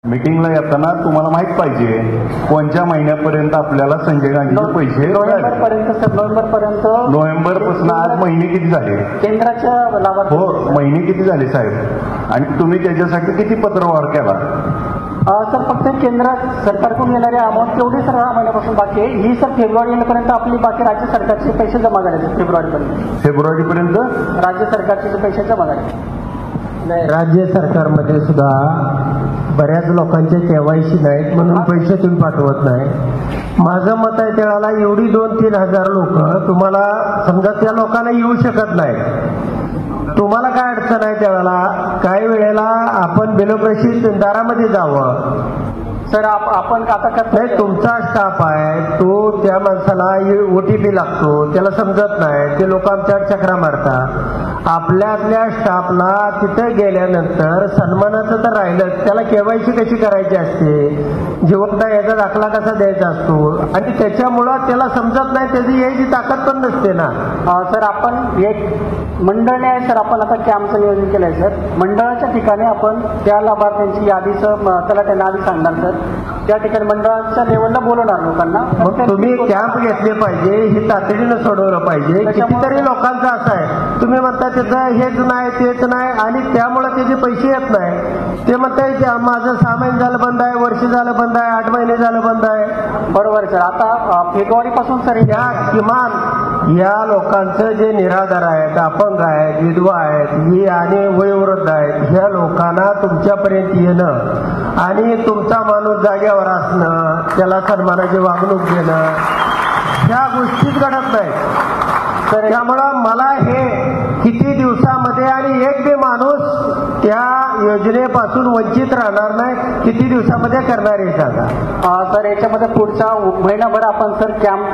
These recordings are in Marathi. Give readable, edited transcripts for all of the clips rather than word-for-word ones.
मीटिंगला येताना तुम्हाला माहित पाहिजे कोणत्या महिन्यापर्यंत आपल्याला संजय गांधीचे पैसे नोव्हेंबर पासून आज महिने किती झाले केंद्राच्या लाभार्थी हो महिने किती झाले साहेब आणि तुम्ही त्याच्यासाठी किती पत्रव्यवहार केला सर फक्त केंद्र सरकारकडून येणारे अमाऊंट तेवढी सर महिन्यापासून बाकी आहे ही सर फेब्रुवारीपर्यंत आपली बाकी राज्य सरकारचे पैसे जमा करायचे फेब्रुवारीपर्यंत राज्य सरकारचे पैसे जमा करायचे राज्य सरकारमध्ये सुद्धा बऱ्याच लोकांचे केवायसी नाहीत म्हणून पैसे तुम्ही पाठवत नाही माझं मत आहे त्याला एवढी 2-3 हजार लोक तुम्हाला समजा त्या लोकांना येऊ शकत नाही तुम्हाला काय अडचण आहे त्यावेळेला काही वेळेला आपण ब्युरोक्रसी दारामध्ये जावं सर आपण आता नाही तुमचा स्टाफ आहे तो त्या माणसाला OTP लागतो त्याला समजत नाही ते लोक आमच्यावर चक्रा मारतात आपल्यातल्या स्टाफला तिथे गेल्यानंतर सन्मानाचं तर राहिलं त्याला केवायसी कशी करायची असते जिवंत याचा दाखला कसा द्यायचा असतो आणि त्याच्यामुळं त्याला समजत नाही त्याची यायची ताकद पण नसते ना सर आपण एक मंडळने आहे सर आपण आता कॅम्पचं नियोजन केलंय सर मंडळाच्या ठिकाणी आपण त्या लाभार्थ्यांची यादीचं त्याला त्यांना आधी सांगणार सर त्या ठिकाणी मंडळाच्या लेवलला बोलवणार लोकांना मग तुम्ही कॅम्प घेतले पाहिजे हे तातडीनं सोडवलं पाहिजे कितीतरी लोकांचं असं आहे तुम्ही म्हणता त्याचं हेच नाही तेच नाही आणि त्यामुळे त्याचे पैसे येत नाही ते म्हणताय माझं 6 महिने झालं बंद आहे वर्ष झालं बंद आहे 8 महिने झालं बंद आहे बरोबर सर आता फेब्रुवारीपासून सर या किमान या लोकांचं जे निराधार आहेत अपंग आहेत विधवा आहेत ही आणि वयोवृद्ध आहेत ह्या लोकांना तुमच्यापर्यंत येणं आणि तुमचा माणूस जाग्यावर असणं त्याला सन्मानाची वागणूक देणं ह्या गोष्टीच घडत नाहीत तर त्यामुळं मला हे किती दिवसामध्ये आणि एक बी माणूस त्या योजनेपासून वंचित राहणार नाही किती दिवसामध्ये करणार आहे सांगा सर याच्यामध्ये पुढचा महिनाभर आपण सर कॅम्प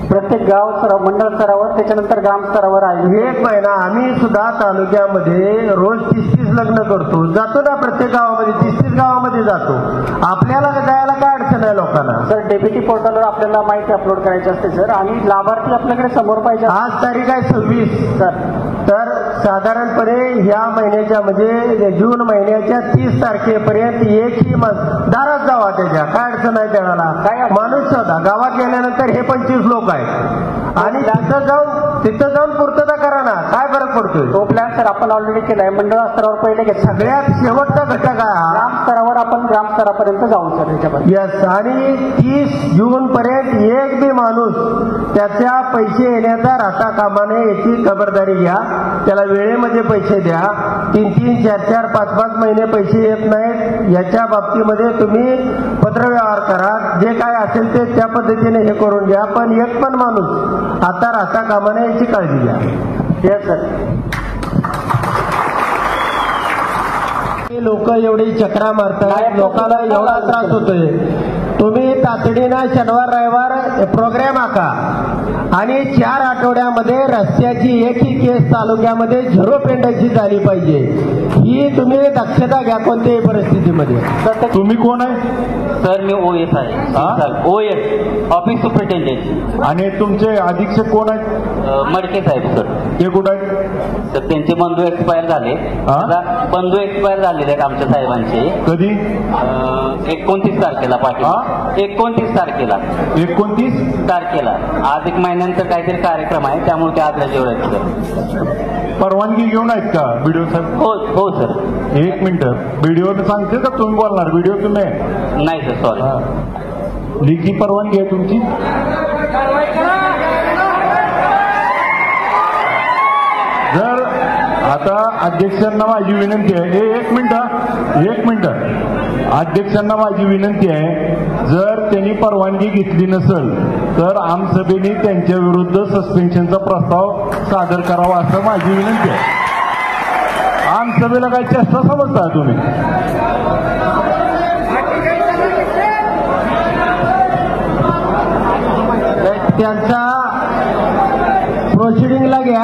प्रत्येक गाव मंडळ स्तरावर त्याच्यानंतर ग्राम स्तरावर आहे 1 महिना आम्ही सुद्धा तालुक्यामध्ये रोज 30-30 लग्न करतो जातो ना प्रत्येक गावामध्ये 30-30 गावामध्ये जातो आपल्याला जायला काय अडचण आहे लोकांना सर डेप्युटी पोर्टलवर आपल्याला माहिती अपलोड करायची असते सर आणि लाभार्थी आपल्याकडे समोर पाहिजे आज तारीख आहे 26 सर तर साधारणपणे ह्या महिन्याच्या म्हणजे जून महिन्याच्या 30 तारखेपर्यंत एकही दारात जावा त्याच्या काय अडचण आहे त्याला काय माणूस शोधा गावात गेल्यानंतर हे 25 लोक आहेत आणि तिथं जाऊन पूर्तता करा ना काय फरक पडतोय तो प्लॅन सर आपण ऑलरेडी केलाय मंडळ स्तरावर पहिले घेतला सगळ्यात शेवटचा घटक आहे ग्राम स्तरावर आपण ग्राम स्तरापर्यंत जाऊ सर त्याच्यामध्ये यस आणि 30 जून पर्यंत एक बी माणूस त्याच्या पैसे येण्याचा राहता कामा नये याची खबरदारी घ्या त्याला वेळेमध्ये पैसे द्या 3-3, 4-4, 5-5 महिने पैसे येत नाहीत याच्या बाबतीमध्ये तुम्ही पत्रव्यवहार करा जे काय असेल ते त्या पद्धतीने हे करून घ्या पण एक पण माणूस आता राहता कामा नये याची काळजी घ्या येस सर लोक एवढी चक्रा मारतात लोकांना एवढा त्रास होतोय तुम्ही तातडीनं शनिवार रविवार प्रोग्राम आखा आणि 4 आठवड्यामध्ये रस्त्याची एकही केस तालुक्यामध्ये 0 पेंडाची झाली पाहिजे ही तुम्ही दक्षता घ्या कोणत्याही परिस्थितीमध्ये तुम्ही कोण आहे सर मी OS आहे OS ऑफिस सुपरिटेंडेंट आणि तुमचे अधीक्षक कोण आहेत मडके साहेब सर ते कुठं आहेत तर त्यांचे बंधू एक्सपायर झाले बंधू एक्सपायर झालेले आहेत आमच्या साहेबांचे कधी 29 तारखेला पाठवा 29 तारखेला 29 तारखेला आज 1 महिन्यानंतर काहीतरी कार्यक्रम आहे त्यामुळे ते आज रजेवर आहेत सर परवानगी घेऊन आहेत का व्हिडिओ साहेब हो सर 1 मिनिट व्हिडिओ सांगते का तुम्ही बोलणार व्हिडिओ तुम्ही नाही सर सॉरी लेखी परवानगी आहे तुमची जर आता अध्यक्षांना माझी विनंती आहे 1 मिनिट अध्यक्षांना माझी विनंती आहे जर त्यांनी परवानगी घेतली नसेल तर आमसभेने त्यांच्या विरुद्ध सस्पेन्शनचा प्रस्ताव सादर करावा असं माझी विनंती आहे आमसभेला काय चेष्टा समजता तुम्ही त्यांचा प्रोसिडिंगला घ्या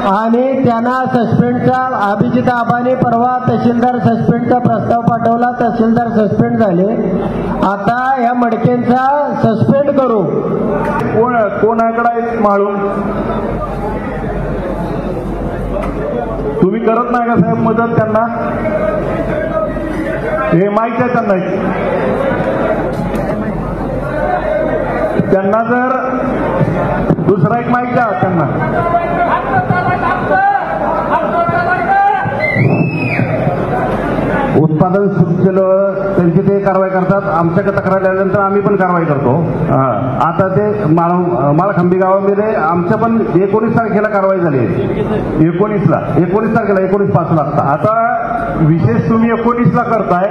आणि त्यांना सस्पेंडचा अभिजित आबाने परवा तहसीलदार सस्पेंडचा प्रस्ताव पाठवला तहसीलदार सस्पेंड झाले आता या मडकेंचा सस्पेंड करू कोणाकडे माळून तुम्ही करत नाही का साहेब मदत त्यांना हे माहिती आहे त्यांना जर दुसरा एक माहिती आहे त्यांना उत्पादन सुरू केलं त्यांची ते कारवाई करतात. आमच्याकडे तक्रार आल्यानंतर आम्ही पण कारवाई करतो. आता ते माळखंबी गावामध्ये आमच्या पण 19 तारखेला कारवाई झाली. 19 तारखेला 19/5 आता विशेष तुम्ही 19ला करताय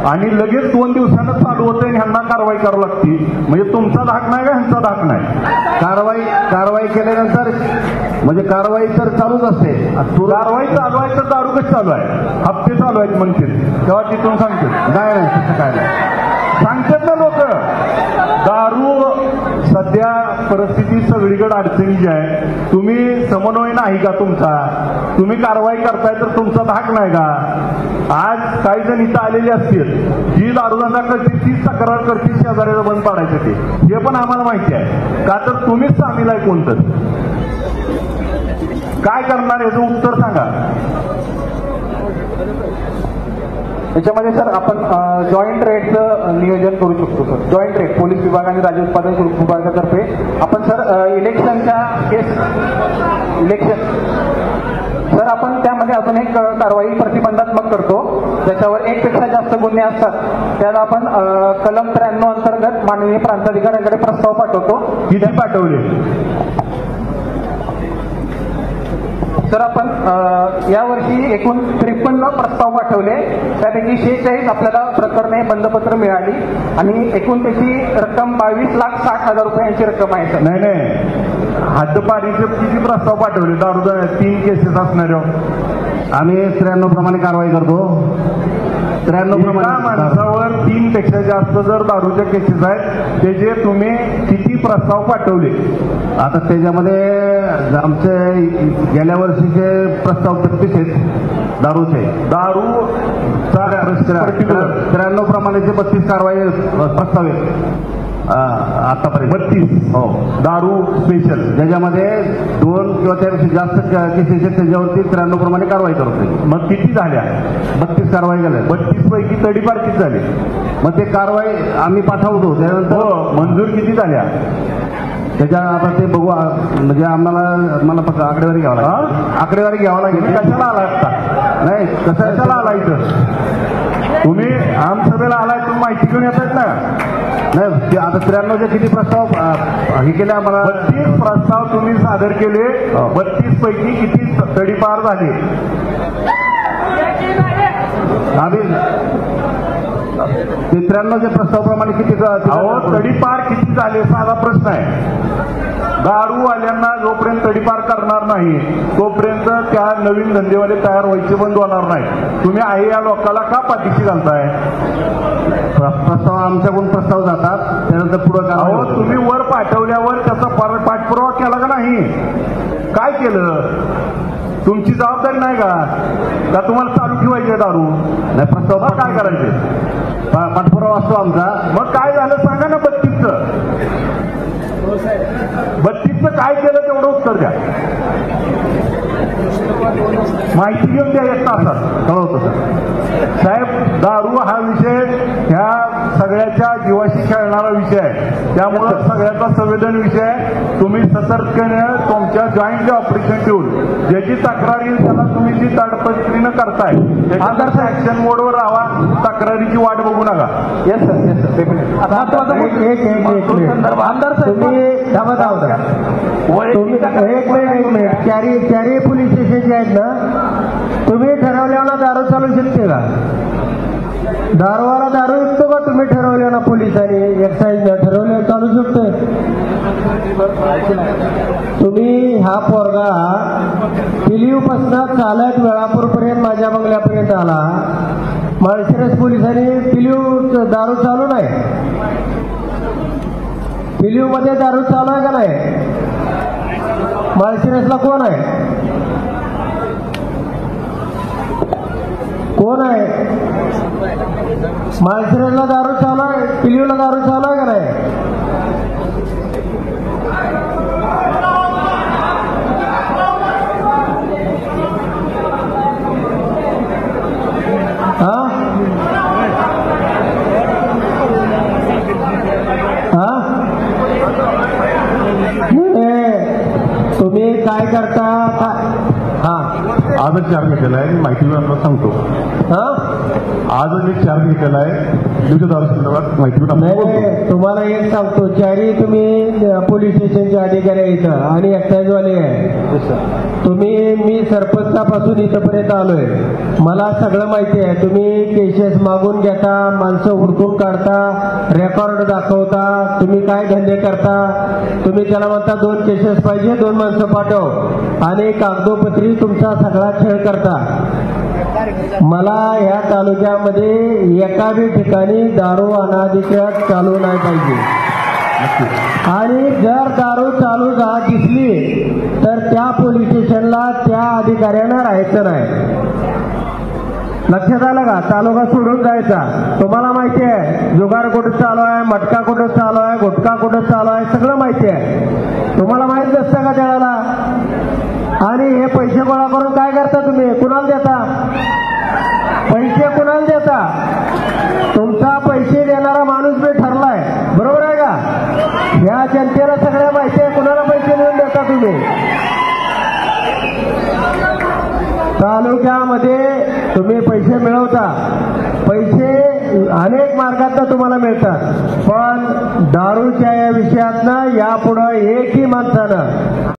आणि लगेच 2 दिवसांना चालू होतं आणि ह्यांना कारवाई करावी लागते. म्हणजे तुमचा धाक नाही का ह्यांचा धाक नाही? कारवाई केल्यानंतर म्हणजे कारवाई तर चालूच असते. कारवाई चालू आहे तर दारू कशी चालू आहे? हप्ते चालू आहेत म्हणतील तेव्हा तिथून सांगतील. नाही तसं काय नाही सांगतात ना लोक. दारू सध्या परिस्थिती सगळीकडे अडचणीची आहे. तुम्ही समन्वय नाही का तुमचा? तुम्ही कारवाई करताय तर तुमचा धाक नाही का? आज काही जण इथं आलेले असतील जी दारूधंदा करतील तीच तक्रार करतील शेजाऱ्याला बंद पाडायसाठी. हे पण आम्हाला माहिती आहे का? तर तुम्हीच सामील आहे कोणतं. काय करणार याचं उत्तर सांगा. याच्यामध्ये सर आपण जॉईंट रेटचं नियोजन करू शकतो सर. जॉईंट रेट पोलीस विभाग आणि राज्य उत्पादन शुल्क विभागातर्फे आपण सर इलेक्शनच्या सर आपण त्यामध्ये अजून एक कारवाई प्रतिबंधात्मक करतो. ज्याच्यावर 1 पेक्षा जास्त गुन्हे असतात त्याला आपण कलम 93 अंतर्गत माननीय प्रांताधिकाऱ्यांकडे प्रस्ताव पाठवतो. किती पाठवले सर? आपण यावर्षी एकूण 53 प्रस्ताव पाठवले. त्यापैकी 46 आपल्याला प्रकरणे बंदपत्र मिळाली आणि एकूण त्याची रक्कम 22,60,000 रुपयांची रक्कम आहे सर. नाही हद्दपारीचे किती प्रस्ताव पाठवले? दारू 3 केसेस असणाऱ्या आम्ही 93 प्रमाणे कारवाई करतो. 93 प्रमाणे माणसावर 3 पेक्षा जास्त जर दारूच्या केसेस आहेत त्याचे तुम्ही किती प्रस्ताव पाठवले? आता त्याच्यामध्ये आमचे गेल्या वर्षीचे प्रस्ताव 35 आहेत दारूचे. 93 प्रमाणेचे 32 कारवाई प्रस्ताव आहेत आतापर्यंत. 32 हो. दारू स्पेशल ज्याच्यामध्ये 2 किंवा त्यापेक्षा जास्त केसेस आहेत त्याच्यावरती 93 प्रमाणे कारवाई करतो. मग किती झाल्या? 32 कारवाई झाल्या. 32 पैकी तडीपार किती झाली? मग ते कारवाई आम्ही पाठवतो. त्यानंतर मंजूर किती झाल्या? त्याच्या आता ते बघू. म्हणजे मला फक्त आकडेवारी घ्यावं लागेल. आकडेवारी घ्यावं लागेल. कशाला आला असता? नाही कशाला आला इथं? तुम्ही आमसभेला आलाय तुम्ही माहिती घेऊन येतात ना? नाही आता 93चे किती प्रस्ताव हे केले आम्हाला? 32 प्रस्ताव तुम्ही सादर केले. 32 पैकी किती तडीपार झाले? आम्ही ते 93च्या प्रस्तावाप्रमाणे किती तडीपार किती झाले? साधा प्रश्न आहे. दारूवाल्यांना जोपर्यंत तडीपार करणार नाही तोपर्यंत त्या नवीन धंदेवाले तयार व्हायचे बंद होणार नाही. तुम्ही आहे या लोकांना का पाठीशी घालताय? प्रस्ताव आमच्याकडून प्रस्ताव जातात त्यानंतर पुढे तुम्ही वर पाठवल्यावर त्याचा पाठपुरावा केला का नाही? काय केलं? तुमची जबाबदारी नाही का तुम्हाला चालू ठेवायचे दारू? नाही प्रस्ताव काय करायचे? पाठपुरावा असतो आमचा. मग काय झालं सांगा ना. 32चं काय केलं तेवढं उत्तर द्या. माहिती घेऊन द्या. एक तासात कळवतो सर. साहेब दारू हा विषय ह्या सगळ्याच्या जीवाशी खेळणारा विषय आहे. त्यामुळं सगळ्याचा संवेदन विषय आहे. तुम्ही सतर्कतेने तुमच्या जॉईंट ऑपरेशन ठेवून ज्याची तक्रार येईल त्याला तुम्ही जी ताडपत्रीनं करताय त्याच्यानंतर ऍक्शन मोडवर राहा. तक्रारीची वाट बघू नका. Yes sir. Yes sir. चारही पोलीस स्टेशन जे आहेत ना तुम्ही ठरवल्यानं दारू चालू शकते का? दारूवाला दारू विकतो का? तुम्ही ठरवल्या ना पोलिसांनी एक्साईजनं ठरवलं चालू शकतो. तुम्ही हा पोरगा पिलीवपासून चालत वेळापूरपर्यंत माझ्या बंगल्यापर्यंत आला. माळशिरस पोलिसांनी पिलीव दारू चालू नाही. पिलीव मध्ये दारू चालू आहे का नाही? माळशिरसला कोण आहे? कोण आहे? माळशिरसला दारू चालू आहे. पिलीवला दारू चालू आहे का नाही? हा करता हा आजच चार्ज घेतलेला आहे, मी माहिती आपल्याला सांगतो. हा आजच एक चार्ज घेतलेला आहे दिवशी दारू संदर्भात माहिती नाही. तुम्हाला एक सांगतो, चारी तुम्ही पोलीस स्टेशनचे अधिकारी आहे इथं आणि एक्साईजवाले आहे तुम्ही. मी सरपंचापासून इथंपर्यंत आलोय, मला सगळं माहिती आहे. तुम्ही केसेस मागून घेता, माणसं हुडकून काढता, रेकॉर्ड दाखवता, तुम्ही काय धंदे करता. तुम्ही त्याला म्हणता 2 केसेस पाहिजे, 2 माणसं पाठव आणि कागदोपत्री तुमचा सगळा खेळ करता. मला ह्या तालुक्यामध्ये एका ठिकाणी दारू अनाधिकृत चालू नाही पाहिजे. आणि जर दारू चालू दिसली तर त्या पोलीस स्टेशनला त्या अधिकाऱ्यांना राहायचं नाही. लक्षात आलं का? तालुका सोडून जायचा. तुम्हाला माहिती आहे जुगार कुठं चालू आहे, मटका कुठं चालू आहे, गुटखा कुठं चालू आहे, सगळं माहिती आहे. तुम्हाला माहित नसतं का त्याला? आणि हे पैसे गोळा करून काय करता तुम्ही? कुणाला देता पैसे? कुणाला देता? तुमचा पैसे देणारा माणूस मी ठरलाय, बरोबर आहे का? ह्या जनतेला सगळ्या माहिती आहे कुणाला पैसे देऊन देता तुम्ही. तालुक्यामध्ये तुम्ही पैसे मिळवता, पैसे अनेक मार्गातून तुम्हाला मिळतात, पण दारूच्या या विषयातनं यापुढं एकही माणसानं